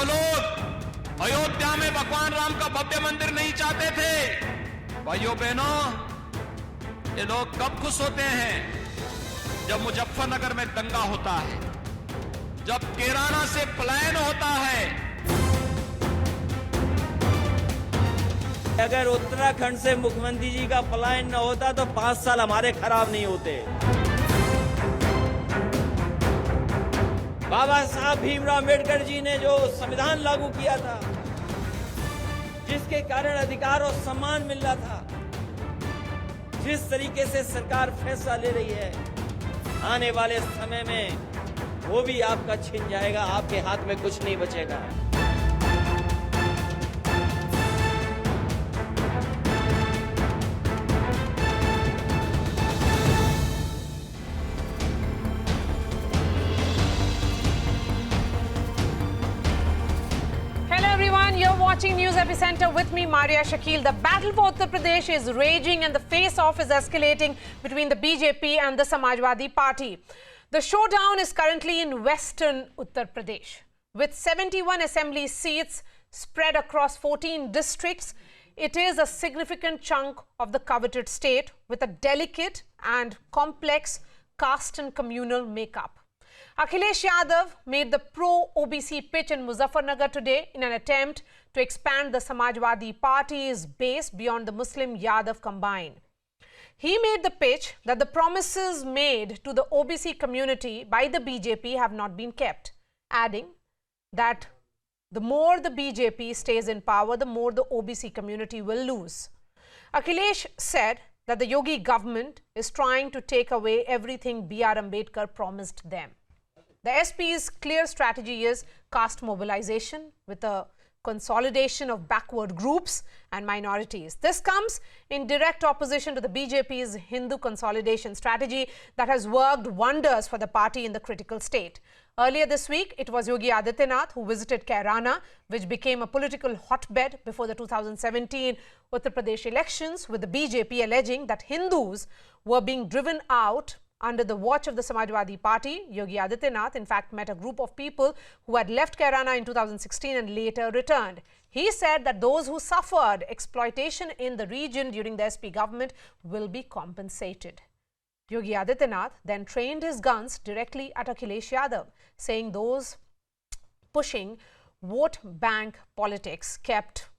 जो लोग अयोध्या में भगवान राम का भव्य मंदिर नहीं चाहते थे, भाइयों बहनों, ये लोग कब खुश होते हैं? जब मुजफ्फरनगर में दंगा होता है, जब कैराना से पलायन होता है। अगर उत्तराखंड से मुख्यमंत्री जी का पलायन न होता तो 5 साल हमारे खराब नहीं होते। बाबा साहब भीमराव अम्बेडकर जी ने जो संविधान लागू किया था, जिसके कारण अधिकार और सम्मान मिल रहा था, जिस तरीके से सरकार फैसला ले रही है, आने वाले समय में वो भी आपका छिन जाएगा, आपके हाथ में कुछ नहीं बचेगा। Watching News Epicenter with me, Maria Shakil. The battle for Uttar Pradesh is raging and the face-off is escalating between the BJP and the Samajwadi Party. The showdown is currently in western Uttar Pradesh. With 71 assembly seats spread across 14 districts, it is a significant chunk of the coveted state with a delicate and complex caste and communal makeup. Akhilesh Yadav made the pro-OBC pitch in Muzaffarnagar today in an attempt to expand the Samajwadi Party's base beyond the Muslim Yadav combine. He made the pitch that the promises made to the OBC community by the BJP have not been kept, adding that the more the BJP stays in power, the more the OBC community will lose. Akhilesh said that the Yogi government is trying to take away everything B.R. Ambedkar promised them. The SP's clear strategy is caste mobilization with a consolidation of backward groups and minorities. This comes in direct opposition to the BJP's Hindu consolidation strategy that has worked wonders for the party in the critical state. Earlier this week, it was Yogi Adityanath who visited Kairana, which became a political hotbed before the 2017 Uttar Pradesh elections, with the BJP alleging that Hindus were being driven out under the watch of the Samajwadi Party. Yogi Adityanath, in fact, met a group of people who had left Kairana in 2016 and later returned. He said that those who suffered exploitation in the region during the SP government will be compensated. Yogi Adityanath then trained his guns directly at Akhilesh Yadav, saying those pushing vote bank politics kept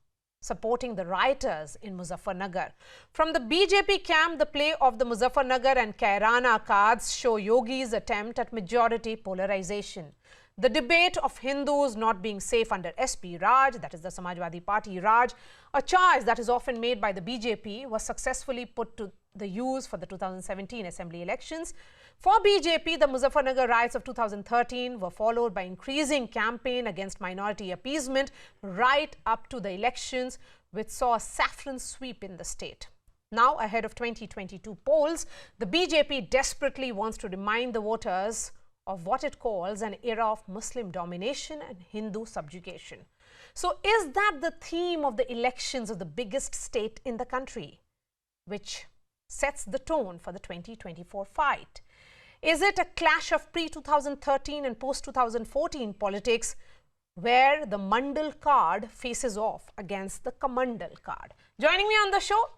supporting the rioters in Muzaffarnagar. From the BJP camp, the play of the Muzaffarnagar and Kairana cards show Yogi's attempt at majority polarization. The debate of Hindus not being safe under SP Raj, that is the Samajwadi Party Raj, a charge that is often made by the BJP, was successfully put to the use for the 2017 assembly elections. For BJP, the Muzaffarnagar riots of 2013 were followed by increasing campaign against minority appeasement right up to the elections, which saw a saffron sweep in the state. Now, ahead of 2022 polls, the BJP desperately wants to remind the voters of what it calls an era of Muslim domination and Hindu subjugation. So, is that the theme of the elections of the biggest state in the country, which sets the tone for the 2024 fight? Is it a clash of pre-2013 and post-2014 politics where the Mandal card faces off against the Kamandal card? Joining me on the show,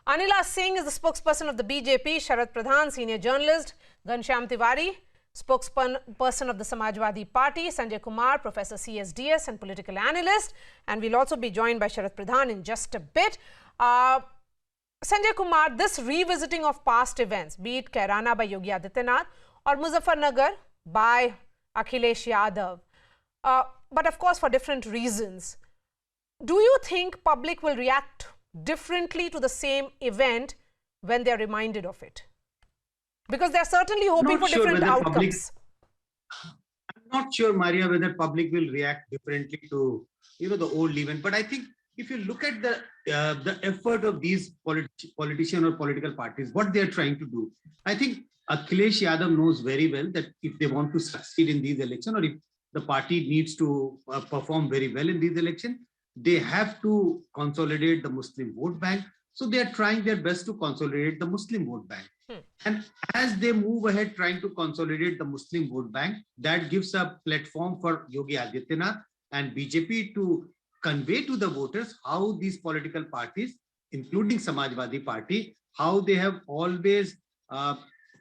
Anila Singh is the spokesperson of the BJP, Sharad Pradhan, senior journalist, Ghanshyam Tiwari, spokesperson of the Samajwadi Party, Sanjay Kumar, Professor CSDS and political analyst, and we'll also be joined by Sharad Pradhan in just a bit. Sanjay Kumar, this revisiting of past events, be it Kairana by Yogi Adityanath or Muzaffarnagar by Akhilesh Yadav, but of course for different reasons, do you think public will react differently to the same event when they are reminded of it? Because they are certainly hoping for different outcomes. I'm not sure, Maria, whether public will react differently to the old event, but I think if you look at the effort of these politicians or political parties, what they are trying to do, I think Akhilesh Yadav knows very well that if they want to succeed in these elections, or if the party needs to perform very well in these elections, they have to consolidate the Muslim vote bank. So they are trying their best to consolidate the Muslim vote bank. And as they move ahead trying to consolidate the Muslim vote bank, that gives a platform for Yogi Adityanath and BJP to convey to the voters how these political parties, including Samajwadi Party, how they have always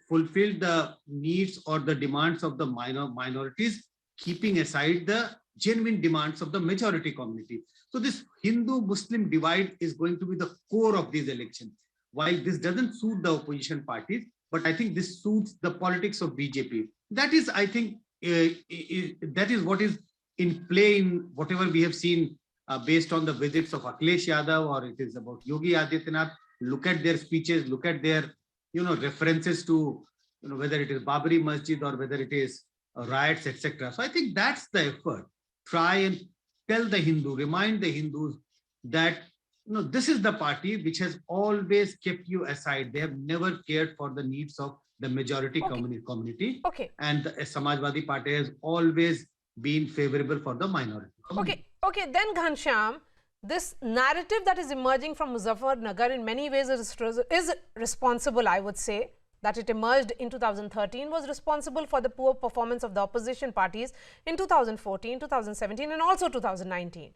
fulfilled the needs or the demands of the minorities, keeping aside the genuine demands of the majority community. So this Hindu-Muslim divide is going to be the core of these elections. While this doesn't suit the opposition parties, but I think this suits the politics of BJP. That is, I think, that is what is in play in whatever we have seen based on the visits of Akhilesh Yadav, or it is about Yogi Adityanath. Look at their speeches, look at their, references to, whether it is Babri Masjid or whether it is riots, etc. So I think that's the effort. Try and tell the Hindu, remind the Hindus that this is the party which has always kept you aside. They have never cared for the needs of the majority community. Okay. And the Samajwadi Party has always been favorable for the minority community. Okay. Then Ghanshyam, this narrative that is emerging from Muzaffarnagar in many ways is responsible, I would say, that it emerged in 2013 was responsible for the poor performance of the opposition parties in 2014, 2017 and also 2019.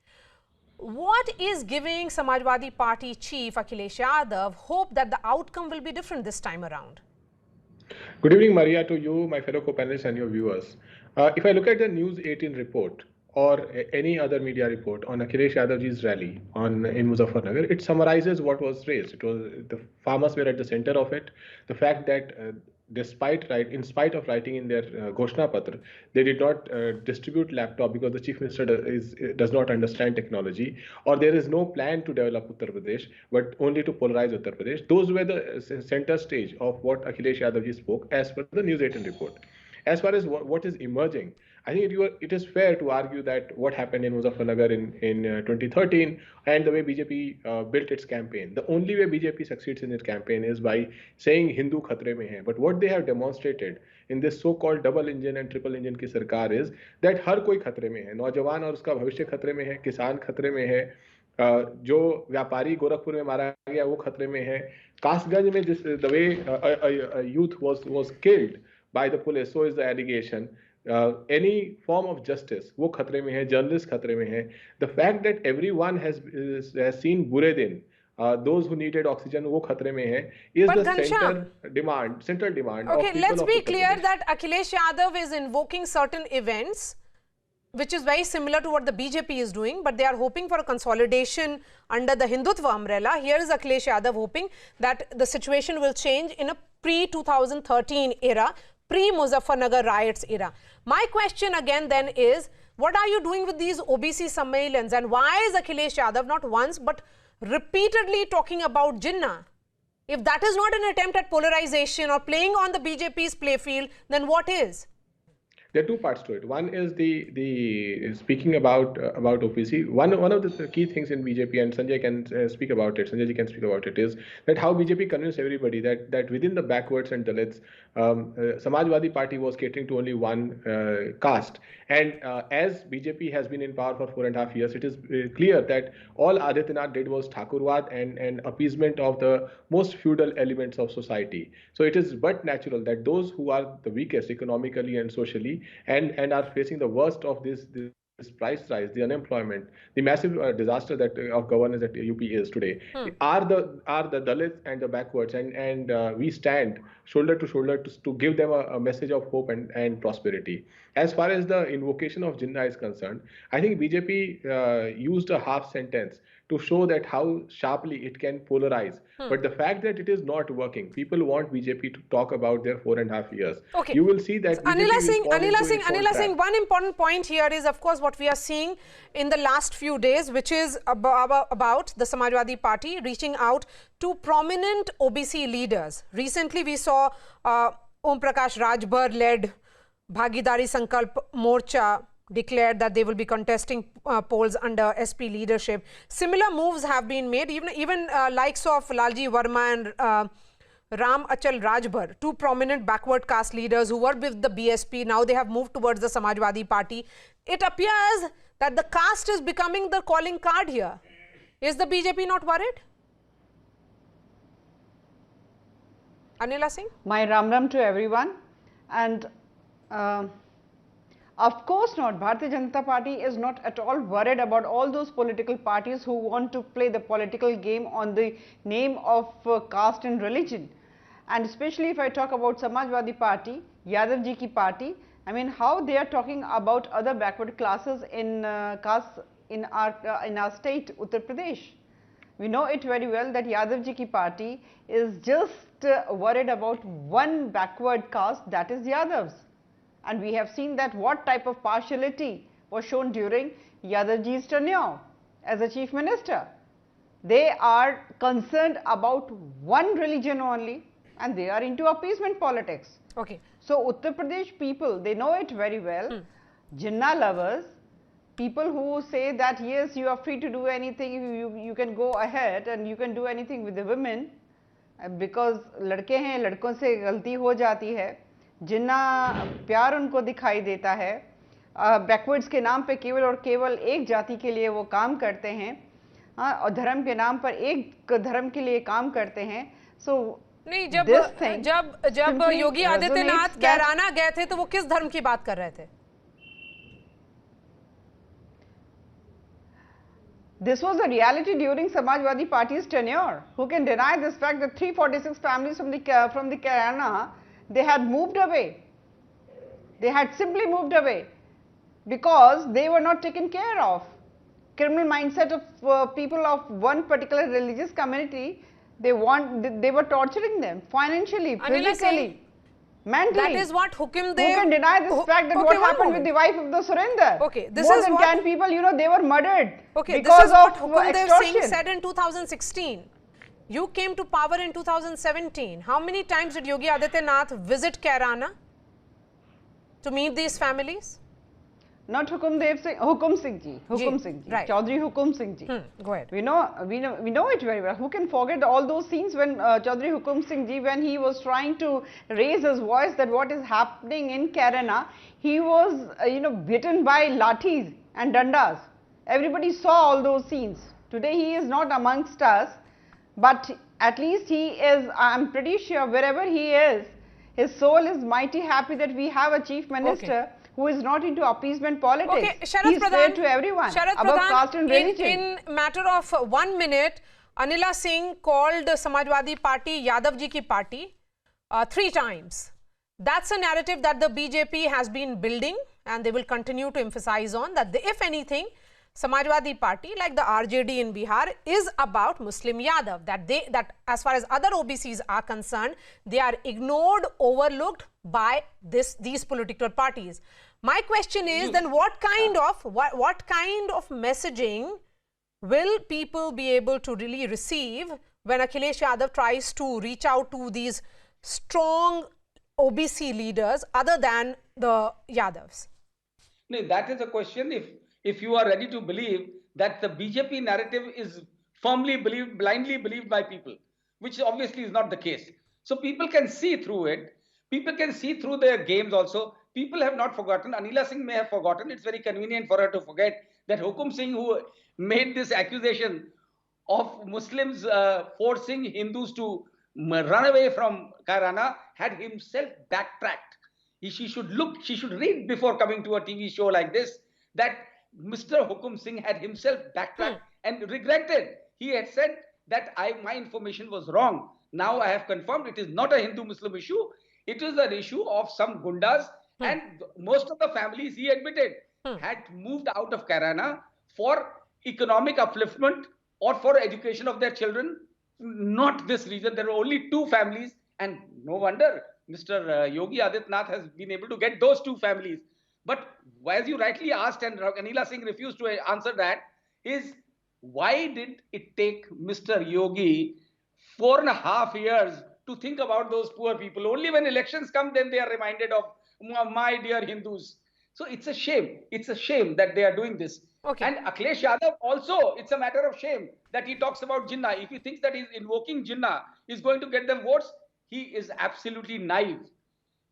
What is giving Samajwadi Party chief Akhilesh Yadav hope that the outcome will be different this time around? Good evening, Maria, to you, my fellow co-panelists and your viewers. If I look at the News18 report or any other media report on Akhilesh Yadavji's rally in Muzaffarnagar, it summarizes what was raised. It was the farmers were at the center of it. The fact that in spite of writing in their Ghoshna Patra, they did not distribute laptop because the Chief Minister does not understand technology, or there is no plan to develop Uttar Pradesh, but only to polarize Uttar Pradesh. Those were the center stage of what Akhilesh Yadavji spoke as per the News18 report. As far as what is emerging, I think it is fair to argue that what happened in Muzaffarnagar in 2013 and the way BJP built its campaign, the only way BJP succeeds in its campaign is by saying Hindu khatre mein hai. But what they have demonstrated in this so-called double engine and triple engine ki sarkar is that har koi khatre mein hai. Naujawan aur uska bhavishya khatre mein hai, kisan khatre mein hai, जो व्यापारी गोरखपुर में मारा गया वो खतरे में है. कासगंज में the way a youth was killed by the police, so is the allegation. Any form of justice वो खतरे में है, journalists खतरे में है. The fact that everyone has seen बुरे दिन, those who needed oxygen वो खतरे में है, is but the central demand. Okay, let's be clear that Akhilesh Yadav is invoking certain events which is very similar to what the BJP is doing, but they are hoping for a consolidation under the Hindutva umbrella. Here is Akhilesh Yadav hoping that the situation will change in a pre-2013 era, pre-Muzaffarnagar riots era. My question again then is, what are you doing with these OBC Sammelans, and why is Akhilesh Yadav not once but repeatedly talking about Jinnah? If that is not an attempt at polarization or playing on the BJP's playfield, then what is? There are two parts to it. One is the speaking about OBC. One of the key things in BJP, and Sanjay can speak about it. Sanjay ji can speak about it. Is that how BJP convinced everybody that within the backwards and Dalits, Samajwadi Party was catering to only one caste. And as BJP has been in power for 4.5 years, it is clear that all Adityanath did was Thakurwad and appeasement of the most feudal elements of society. So it is but natural that those who are the weakest economically and socially and are facing the worst of this price rise, the unemployment, the massive disaster that of governance that UP is today, are the Dalits and the backwards, and we stand shoulder to shoulder to give them a message of hope and prosperity. As far as the invocation of Jinnah is concerned, I think BJP used a half sentence to show that how sharply it can polarize. But the fact that it is not working, people want BJP to talk about their 4.5 years. Okay. You will see that so Anila Singh, one important point here is, of course, what we are seeing in the last few days, which is about the Samajwadi Party reaching out to prominent OBC leaders. Recently, we saw Om Prakash Rajbhar led Bhagidari Sankalp Morcha declared that they will be contesting polls under SP leadership. Similar moves have been made, even likes of Lalji Verma and Ram Achal Rajbhar, two prominent backward caste leaders who were with the BSP. Now they have moved towards the Samajwadi Party. It appears that the caste is becoming the calling card here. Is the BJP not worried? Anila Singh? My Ram Ram to everyone. And Of course not. Bharatiya Janata Party is not at all worried about all those political parties who want to play the political game on the name of caste and religion. And especially if I talk about Samajwadi Party, Yadav ji ki party, I mean how they are talking about other backward classes in caste in our state, Uttar Pradesh. We know it very well that Yadav ji ki party is just worried about one backward caste, that is Yadavs. And we have seen that what type of partiality was shown during Yadav ji's tenure as a chief minister. They are concerned about one religion only and they are into appeasement politics. Okay. So Uttar Pradesh people, they know it very well. Jinnah lovers, people who say that yes, you are free to do anything, you can go ahead and you can do anything with the women because लड़के हैं, लड़कों से गलती हो जाती है. जिन्ना प्यार उनको दिखाई देता है, बैकवर्ड्स के नाम पे केवल और केवल एक जाति के लिए वो काम करते हैं, और धर्म के नाम पर एक धर्म के लिए काम करते हैं. सो नहीं, जब योगी आदित्यनाथ कैराना गए थे तो वो किस धर्म की बात कर रहे थे? This was a reality during Samajwadi Party's tenure. Who can deny this fact that 346 families from the Kairana, they had moved away. They had simply moved away because they were not taken care of. Criminal mindset of people of one particular religious community, they were torturing them financially, physically, mentally. That is what Hukim Who can deny this fact that what happened with the wife of the Surinder? Okay, this More is than what 10 people, you know, they were murdered okay, because this is what of Hukum Dev Singh extortion. said in 2016. You came to power in 2017. How many times did Yogi Adityanath visit Kairana to meet these families? Not Hukum Dev Singh, Hukum Singh ji, right. Chaudhry Hukum Singh ji. Go ahead. We know it very well. Who can forget all those scenes when Chaudhry Hukum Singh ji, when he was trying to raise his voice that what is happening in Kairana, he was beaten by lathis and dandas. Everybody saw all those scenes. Today he is not amongst us, but at least he is, I am pretty sure wherever he is, his soul is mighty happy that we have a chief minister who is not into appeasement politics. Okay, Sharad he is fair Pradhan, to everyone Sharad about Pradhan, caste and religion. in matter of 1 minute, Anila Singh called Samajwadi Party Yadav ji ki party 3 times. That's a narrative that the BJP has been building and they will continue to emphasize on that if anything, Samajwadi Party like the RJD in Bihar is about Muslim Yadav, that as far as other OBCs are concerned, they are ignored, overlooked by these political parties. My question is then what kind of messaging will people be able to really receive when Akhilesh Yadav tries to reach out to these strong OBC leaders other than the Yadavs? No, that is a question. If you are ready to believe that the BJP narrative is firmly blindly believed by people, which obviously is not the case. So people can see through it. People can see through their games also. People have not forgotten. Anila Singh may have forgotten. It's very convenient for her to forget that Hukum Singh, who made this accusation of Muslims forcing Hindus to run away from Kairana, had himself backtracked. She should read before coming to a TV show like this that Mr. Hukum Singh had himself backtracked and regretted. He had said that my information was wrong. Now I have confirmed it is not a Hindu-Muslim issue. It is an issue of some gundas and most of the families, he admitted, had moved out of Kairana for economic upliftment or for education of their children. Not this reason. There were only 2 families and no wonder Mr. Yogi Adityanath has been able to get those 2 families. But as you rightly asked and Anila Singh refused to answer that, is why did it take Mr. Yogi 4.5 years to think about those poor people? Only when elections come, then they are reminded of my dear Hindus. So it's a shame. It's a shame that they are doing this. Okay. And Akhilesh Yadav also, it's a matter of shame that he talks about Jinnah. If he thinks that he's invoking Jinnah is going to get them votes, he is absolutely naive.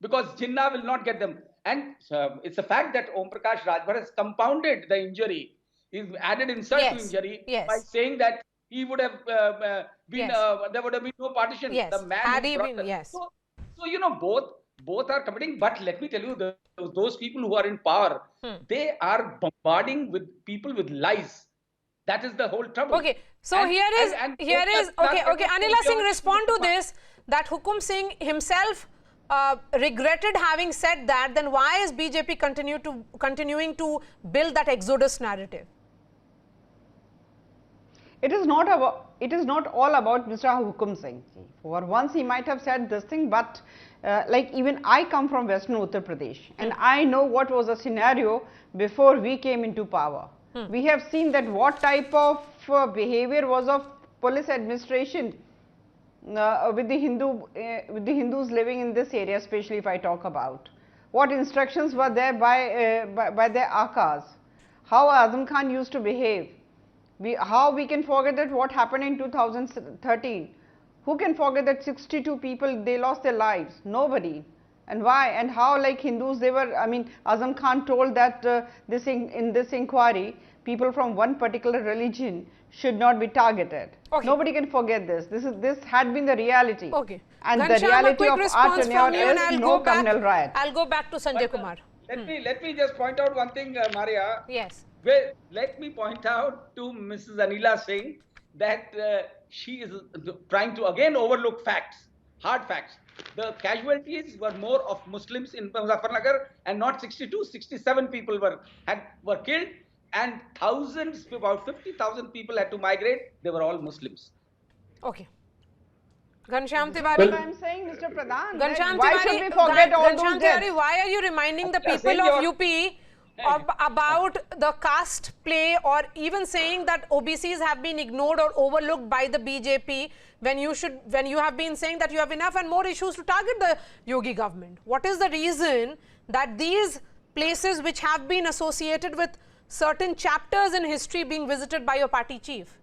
Because Jinnah will not get them. And it's a fact that Om Prakash Rajbhar has compounded the injury. He's added insult to injury by saying that he would have been, there would have been no partition. Yes. The man Had he been, So, both are committing. But let me tell you, the those people who are in power, they are bombarding with people with lies. That is the whole trouble. Okay, so here is okay. Anila Singh, respond to this. That Hukum Singh himself regretted having said that. Then why is BJP continuing to build that exodus narrative? It is not about. It is not all about Mr. Hukum Singh. For once, he might have said this thing, but like even I come from Western Uttar Pradesh, and I know what was the scenario before we came into power. We have seen that what type of behavior was of police administration with the Hindus living in this area, especially if I talk about what instructions were there by their Akas, how Azam Khan used to behave. How we can forget that what happened in 2013? Who can forget that 62 people, they lost their lives? Nobody. And why? And how, like Hindus, they were, I mean, Azam Khan told that in this inquiry, people from one particular religion should not be targeted. Okay. Nobody can forget this. This had been the reality. Okay. And the reality of our tenure is no communal riot. I'll go back to Sanjay Kumar. Let me just point out one thing, Maria. Yes. Well, let me point out to Mrs. Anila Singh that she is trying to again overlook facts, hard facts. The casualties were more of Muslims in Muzaffarnagar, and not 62, 67 people were killed, and thousands, about 50,000 people had to migrate. They were all Muslims. Okay. Ghanshyam Tiwari. I'm saying, Mr. Pradhan, why should we forget all those deaths? Why are you reminding the people of UP about the caste play, or even saying that OBCs have been ignored or overlooked by the BJP when you have been saying that you have enough and more issues to target the Yogi government? What is the reason that these places which have been associated with certain chapters in history being visited by your party chief?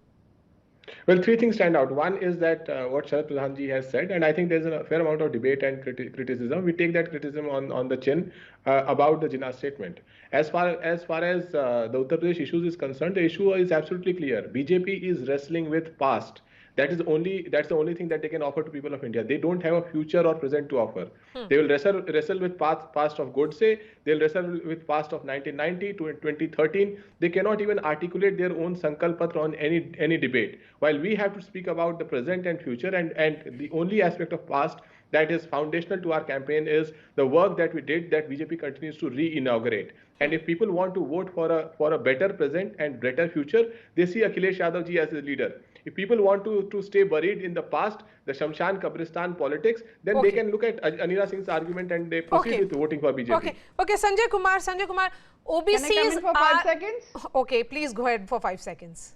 Well, three things stand out. One is that what Sharad Pradhan ji has said, and I think there's a fair amount of debate and criticism. We take that criticism on the chin about the Jinnah statement. As far as the Uttar Pradesh issues is concerned, the issue is absolutely clear. BJP is wrestling with past. That's the only thing that they can offer to people of India. They don't have a future or present to offer. They will wrestle with past of Godse. They'll wrestle with past of 1990 to 2013. They cannot even articulate their own Sankalp Patra on any debate. While we have to speak about the present and future, and the only aspect of past that is foundational to our campaign is the work that we did, that BJP continues to re-inaugurate. And if people want to vote for a better present and better future, they see Akhilesh Yadav ji as a leader. If people want to stay buried in the past, the Shamshan Kabristan politics, then they can look at Anila Singh's argument and they proceed with voting for BJP. Okay, Sanjay Kumar, OBCs Can I come in for 5 seconds? Okay, please go ahead for 5 seconds.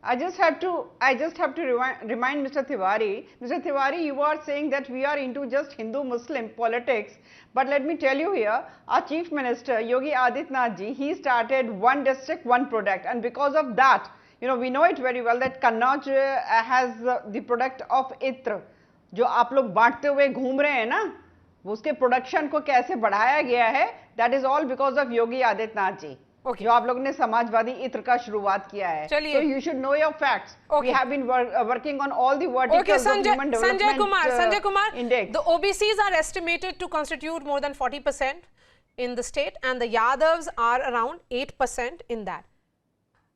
I just have to remind Mr. Tiwari. Mr. Tiwari, you are saying that we are into just Hindu-Muslim politics. But let me tell you here, our Chief Minister, Yogi Adityanath ji, he started one district, one product. And because of that, you know, we know it very well that Kannauj has the product of Itr. जो आप लोग बांटते हुए घूम रहे हैं ना, उसके प्रोडक्शन को कैसे बढ़ाया गया है, that is all because of Yogi Adityanath ji. Okay. जो आप लोगों ने समाजवादी इत्र का शुरुआत किया है. So you should know your facts. Okay. We have been working on all the verticals of human development Sanjay Kumar, index. The OBCs are estimated to constitute more than 40% in the state, and the Yadavs are around 8% in that.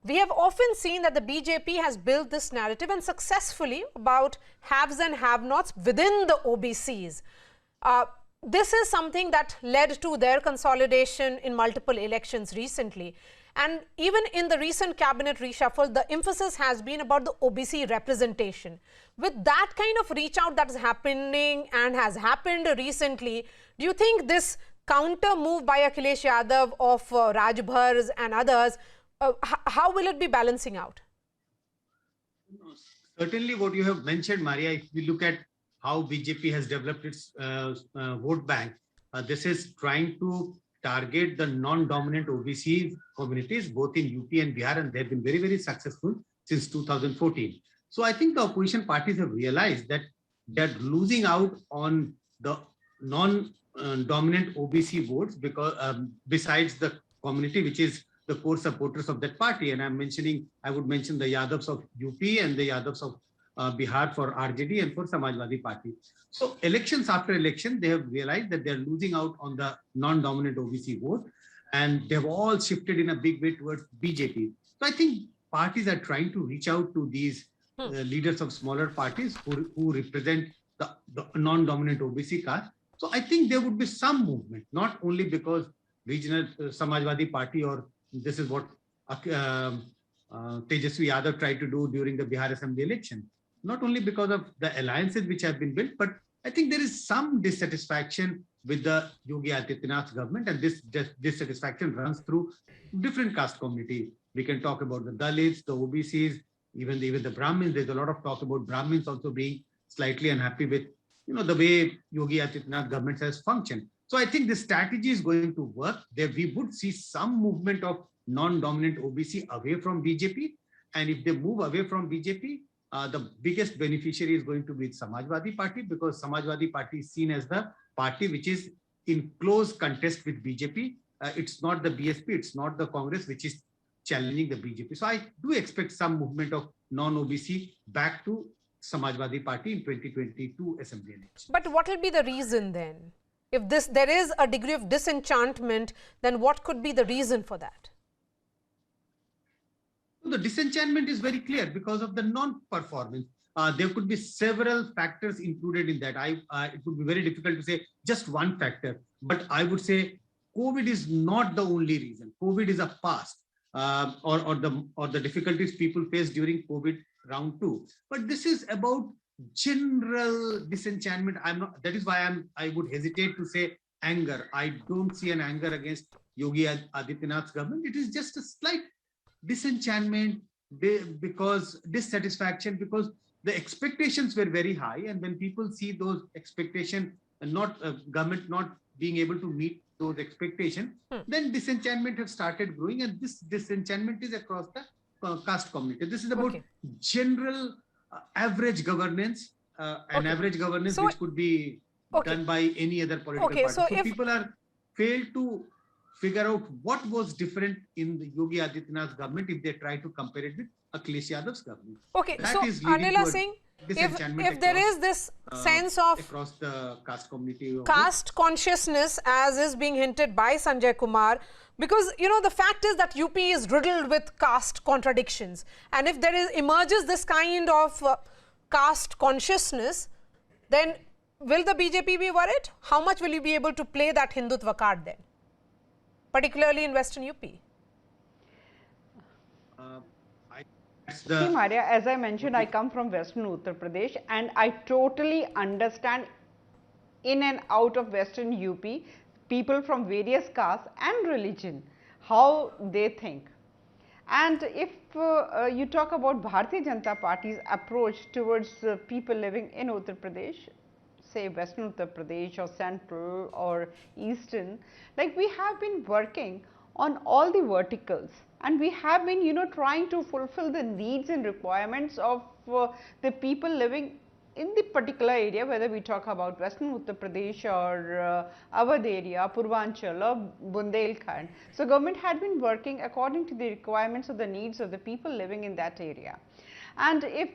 We have often seen that the BJP has built this narrative, and successfully, about haves and have-nots within the OBCs. This is something that led to their consolidation in multiple elections recently. And even in the recent cabinet reshuffle, the emphasis has been about the OBC representation. With that kind of reach out that is happening and has happened recently, do you think this counter move by Akhilesh Yadav of Rajbhars and others, how will it be balancing out? Certainly what you have mentioned, Maria, if we look at how BJP has developed its vote bank, this is trying to target the non-dominant OBC communities, both in UP and Bihar, and they've been very, very successful since 2014. So I think the opposition parties have realized that they're losing out on the non-dominant OBC votes, because besides the community which is the core supporters of that party, and I would mention the Yadavs of UP and the Yadavs of Bihar for RJD and for Samajwadi Party. So elections after election, they have realized that they're losing out on the non-dominant OBC vote, and they've all shifted in a big way towards BJP. So I think parties are trying to reach out to these leaders of smaller parties who represent the non-dominant OBC caste. So I think there would be some movement, not only because regional Samajwadi Party, or this is what Tejasvi Yadav tried to do during the Bihar Assembly election, not only because of the alliances which have been built, but I think there is some dissatisfaction with the Yogi Adityanath government, and this dissatisfaction runs through different caste community. We can talk about the Dalits, the OBCs, even the Brahmins. There's a lot of talk about Brahmins also being slightly unhappy with the way Yogi Adityanath government has functioned. So I think this strategy is going to work. There we would see some movement of non-dominant OBC away from BJP, and if they move away from BJP, the biggest beneficiary is going to be Samajwadi Party, because Samajwadi Party is seen as the party which is in close contest with BJP. It's not the BSP, it's not the Congress which is challenging the BJP. So I do expect some movement of non-OBC back to Samajwadi Party in 2022 assembly election. But what will be the reason then? If there is a degree of disenchantment, then what could be the reason for that? The disenchantment is very clear because of the non-performance. There could be several factors included in that. It would be very difficult to say just one factor, but I would say COVID is not the only reason. COVID is a past, or the difficulties people faced during COVID round 2. But this is about general disenchantment. That is why I would hesitate to say anger. I don't see an anger against Yogi Adityanath's government. It is just a slight disenchantment, because dissatisfaction, because the expectations were very high, and when people see those expectations and government not being able to meet those expectations, then disenchantment has started growing, and this disenchantment is across the caste community. This is about general average governance, average governance which could be done by any other political party. So people are failed to figure out what was different in the Yogi Adityanath government if they try to compare it with Akhilesh Yadav's government. Okay, that so Anila Singh, if there is this sense of across the caste community, caste consciousness as is being hinted by Sanjay Kumar, because the fact is that UP is riddled with caste contradictions, and if there emerges this kind of caste consciousness, then will the BJP be worried? How much will you be able to play that Hindutva card then, particularly in Western UP? See, Maria, as I mentioned, I come from Western Uttar Pradesh, and I totally understand in and out of Western UP, people from various castes and religion, how they think. And if you talk about Bharatiya Janata Party's approach towards people living in Uttar Pradesh, say Western Uttar Pradesh or Central or Eastern, like we have been working on all the verticals, and we have been trying to fulfill the needs and requirements of the people living in the particular area, whether we talk about Western Uttar Pradesh or Awadh area, Purvanchal or Bundelkhand. So government had been working according to the requirements of the needs of the people living in that area. And if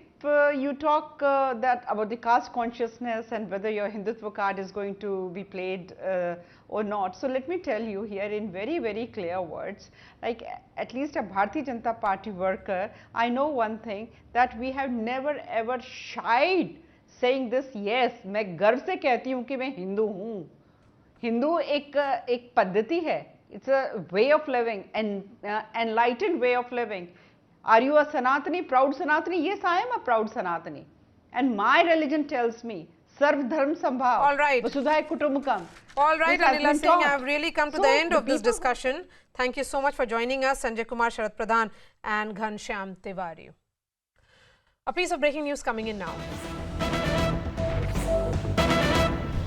you talk about the caste consciousness and whether your Hindutva card is going to be played or not, so let me tell you here in very, very clear words, like at least a Bharatiya Janata Party worker, I know one thing, that we have never ever shied saying this, yes, मैं गर्व से कहती हूँ कि मैं हिंदू हूँ. हिंदू एक पद्धति है. It's a way of living, an enlightened way of living. Are you a Sanatani, proud Sanatani? Yes, I am a proud Sanatani. And my religion tells me, Sarv Dharm Sambhav. All right. Vasudhaiva Kutumbakam. All right, Anila Singh, I have really come to the end of this discussion. Thank you so much for joining us, Sanjay Kumar, Sharad Pradhan and Ghanshyam Tiwari. A piece of breaking news coming in now.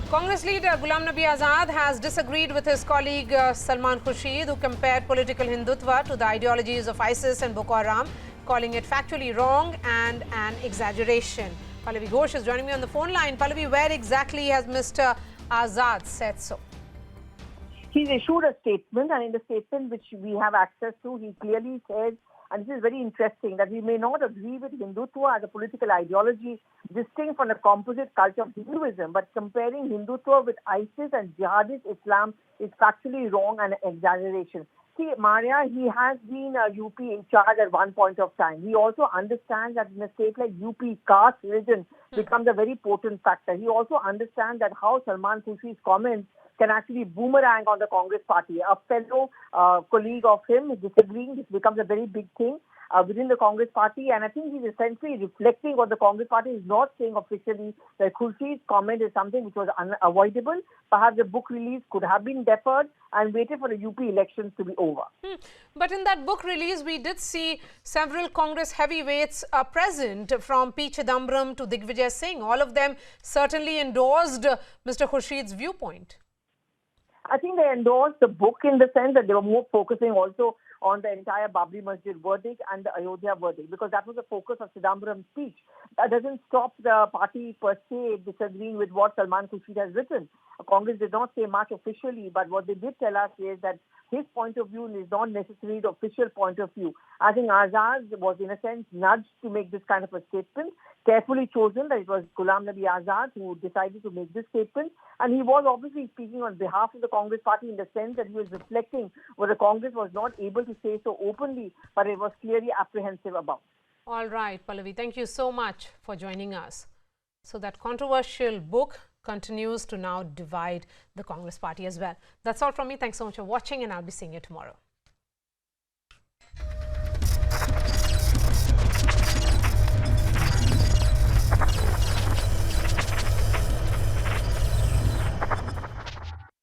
Congress leader Ghulam Nabi Azad has disagreed with his colleague Salman Khurshid, who compared political Hindutva to the ideologies of ISIS and Boko Haram, calling it factually wrong and an exaggeration. Pallavi Ghosh is joining me on the phone line. Pallavi, where exactly has Mr. Azad said so? He's issued a statement, and in the statement which we have access to, he clearly says and this is very interesting, that we may not agree with Hindutva as a political ideology distinct from the composite culture of Hinduism, but comparing Hindutva with ISIS and jihadist Islam is factually wrong and an exaggeration. See, Maria, he has been UP in charge at one point of time. He also understands that in a state like UP, caste religion becomes a very potent factor. He also understands that how Salman Khurshid's comments can actually boomerang on the Congress party. A fellow colleague of him is disagreeing. This becomes a very big thing within the Congress party. And I think he's essentially reflecting what the Congress party is not saying officially, that Khurshid's comment is something which was unavoidable. Perhaps the book release could have been deferred and waited for the UP elections to be over. But in that book release, we did see several Congress heavyweights present, from P. Chidambaram to Digvijay Singh. All of them certainly endorsed Mr. Khurshid's viewpoint. I think they endorsed the book in the sense that they were more focusing also on the entire Babri Masjid verdict and the Ayodhya verdict, because that was the focus of Chidambaram's speech. That doesn't stop the party per se disagreeing with what Salman Khurshid has written. Congress did not say much officially, but what they did tell us is that his point of view is not necessarily the official point of view. I think Azad was in a sense nudged to make this kind of a statement, carefully chosen that it was Ghulam Nabi Azad who decided to make this statement, and he was obviously speaking on behalf of the Congress party in the sense that he was reflecting what the Congress was not able to say so openly, but it was clearly apprehensive about. All right, Pallavi, thank you so much for joining us. So that controversial book continues to now divide the Congress party as well. That's all from me. Thanks so much for watching, and I'll be seeing you tomorrow.